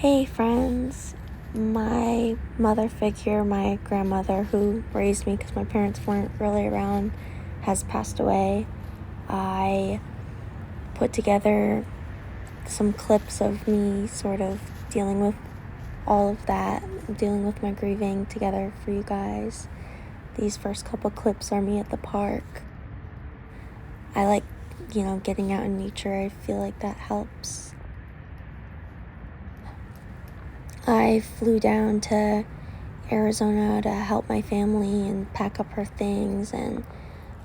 Hey friends, my mother figure, my grandmother who raised me because my parents weren't really around, has passed away. I put together some clips of me sort of dealing with all of that, dealing with my grieving together for you guys. These first couple clips are me at the park. I like, getting out in nature. I feel like that helps. I flew down to Arizona to help my family and pack up her things, and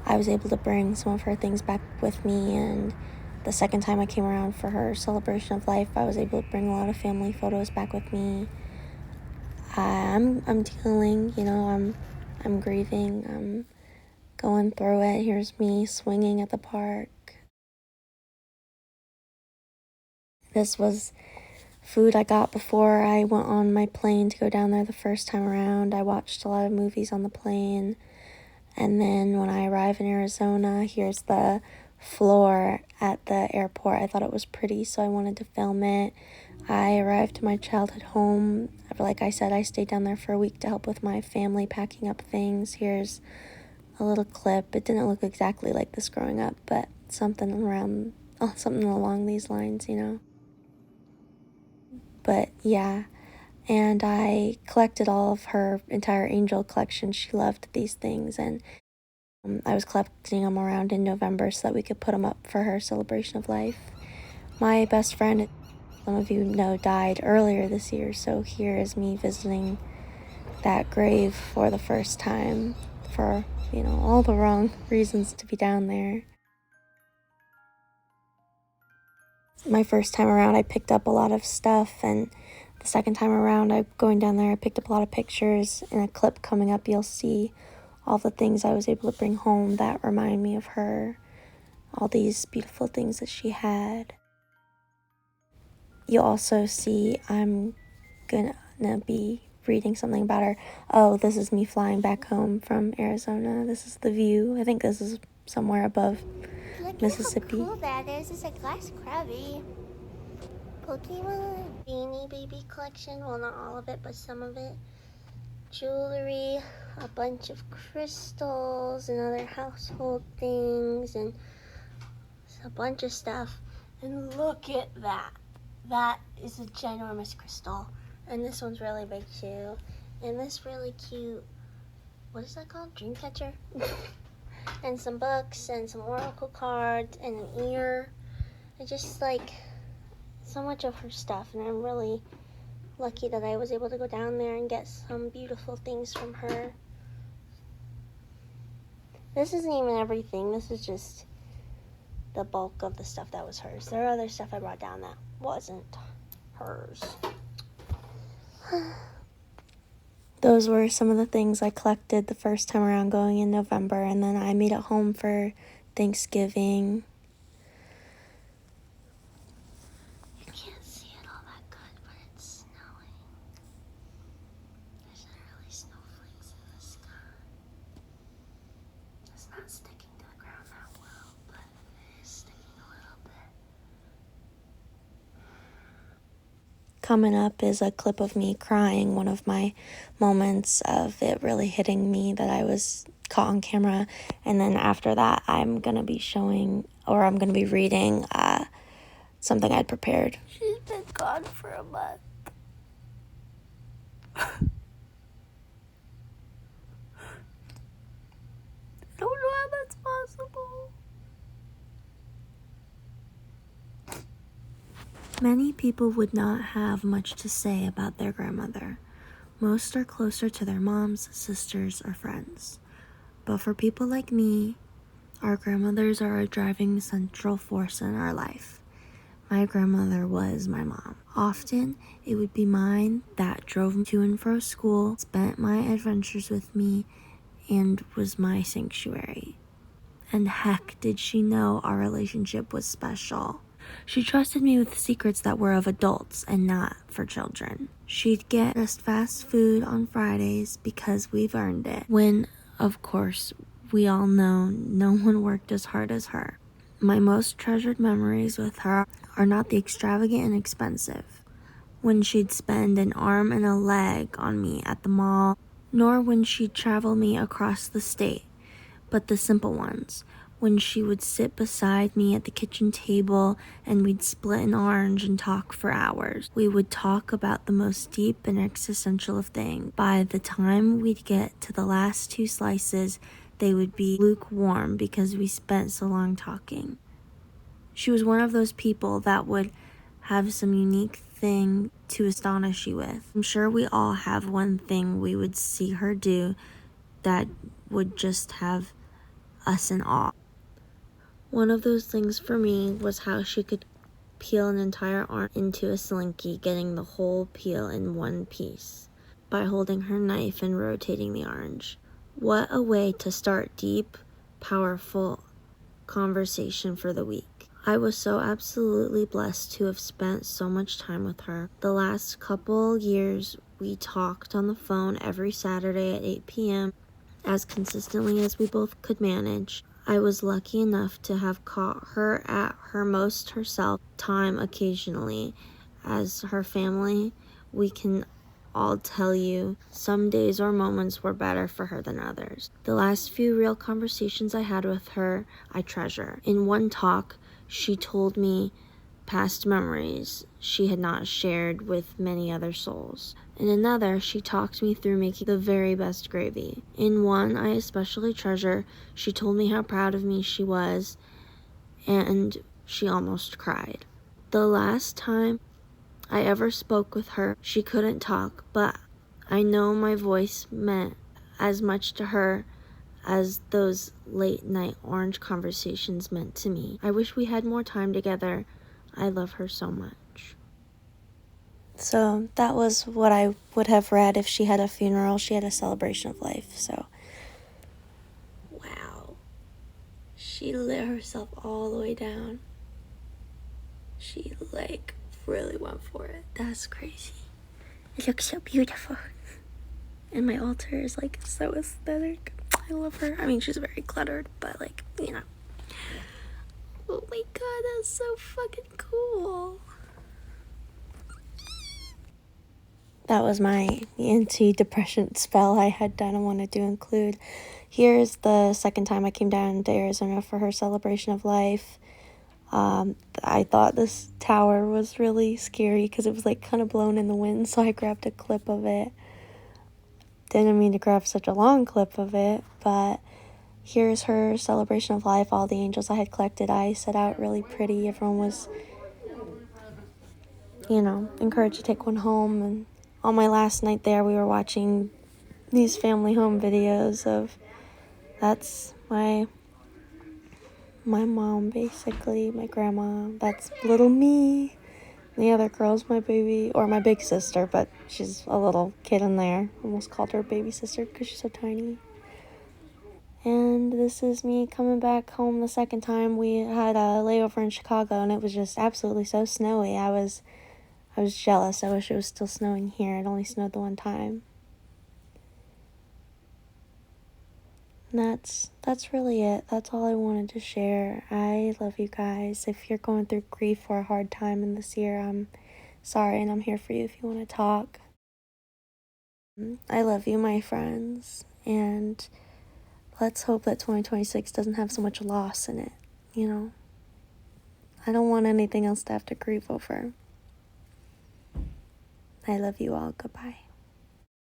I was able to bring some of her things back with me. And the second time I came around for her celebration of life, I was able to bring a lot of family photos back with me. I'm dealing, I'm grieving, I'm going through it. Here's me swinging at the park. This was food I got before I went on my plane to go down there the first time around. I watched a lot of movies on the plane. And then when I arrive in Arizona, here's the floor at the airport. I thought it was pretty, so I wanted to film it. I arrived to my childhood home. Like I said, I stayed down there for a week to help with my family packing up things. Here's a little clip. It didn't look exactly like this growing up, but something along these lines, But yeah, and I collected all of her entire angel collection. She loved these things, and I was collecting them around in November so that we could put them up for her celebration of life. My best friend, some of you know, died earlier this year, so here is me visiting that grave for the first time for, all the wrong reasons to be down there. My first time around, I picked up a lot of stuff, and the second time around, going down there, I picked up a lot of pictures. In a clip coming up, you'll see all the things I was able to bring home that remind me of her, all these beautiful things that she had. You'll also see I'm gonna be reading something about her. Oh, this is me flying back home from Arizona. This is the view. I think this is somewhere above Mississippi. Look how cool that is. It's a glass Krabby. Pokemon Beanie Baby collection. Well, not all of it, but some of it. Jewelry, a bunch of crystals and other household things, and a bunch of stuff. And look at that. That is a ginormous crystal. And this one's really big too. And this really cute, what is that called? Dream catcher? And some books and some oracle cards and an ear. I just like so much of her stuff, and I'm really lucky that I was able to go down there and get some beautiful things from her. This isn't even everything. This is just the bulk of the stuff that was hers. There are other stuff I brought down that wasn't hers. Those were some of the things I collected the first time around going in November, and then I made it home for Thanksgiving. You can't see it all that good, but it's snowing. There's literally snowflakes in the sky. It's not sticking to the ground that well, but it is sticking a little bit. Coming up is a clip of me crying, one of my moments of it really hitting me that I was caught on camera. And then after that, I'm going to be reading something I'd prepared. She's been gone for a month. I don't know how that's possible. Many people would not have much to say about their grandmother. Most are closer to their moms, sisters, or friends. But for people like me, our grandmothers are a driving central force in our life. My grandmother was my mom. Often, it would be mine that drove me to and fro school, spent my adventures with me, and was my sanctuary. And heck, did she know our relationship was special. She trusted me with secrets that were of adults and not for children. She'd get us fast food on Fridays because we've earned it, when, of course, we all know no one worked as hard as her. My most treasured memories with her are not the extravagant and expensive, when she'd spend an arm and a leg on me at the mall, nor when she'd travel me across the state, but the simple ones, when she would sit beside me at the kitchen table and we'd split an orange and talk for hours. We would talk about the most deep and existential of things. By the time we'd get to the last 2 slices, they would be lukewarm because we spent so long talking. She was one of those people that would have some unique thing to astonish you with. I'm sure we all have one thing we would see her do that would just have us in awe. One of those things for me was how she could peel an entire orange into a slinky, getting the whole peel in one piece by holding her knife and rotating the orange. What a way to start deep, powerful conversation for the week. I was so absolutely blessed to have spent so much time with her. The last couple years, we talked on the phone every Saturday at 8 p.m. as consistently as we both could manage. I was lucky enough to have caught her at her most herself time occasionally. As her family, we can all tell you some days or moments were better for her than others. The last few real conversations I had with her, I treasure. In one talk, she told me past memories she had not shared with many other souls. In another, she talked me through making the very best gravy. In one I especially treasure, she told me how proud of me she was, and she almost cried. The last time I ever spoke with her, she couldn't talk, but I know my voice meant as much to her as those late night orange conversations meant to me. I wish we had more time together. I love her so much. So that was what I would have read if she had a funeral. She had a celebration of life. So, wow. She lit herself all the way down. She, really went for it. That's crazy. It looks so beautiful. And my altar is, so aesthetic. I love her. I mean, she's very cluttered, but, Oh my god, that's so fucking cool. That was my anti-depression spell I had done and wanted to include. Here's the second time I came down to Arizona for her celebration of life. I thought this tower was really scary because it was kind of blown in the wind, so I grabbed a clip of it. Didn't mean to grab such a long clip of it, but here's her celebration of life. All the angels I had collected, I set out really pretty. Everyone was, encouraged to take one home, and on my last night there, we were watching these family home videos of, that's my mom, basically, my grandma, that's little me, and the other girl's my baby, or my big sister, but she's a little kid in there. Almost called her baby sister because she's so tiny. And this is me coming back home the second time. We had a layover in Chicago, and it was just absolutely so snowy. I was jealous. I wish it was still snowing here. It only snowed the one time. And that's really it. That's all I wanted to share. I love you guys. If you're going through grief or a hard time in this year, I'm sorry, and I'm here for you if you want to talk. I love you, my friends, and let's hope that 2026 doesn't have so much loss in it, I don't want anything else to have to grieve over. I love you all. Goodbye.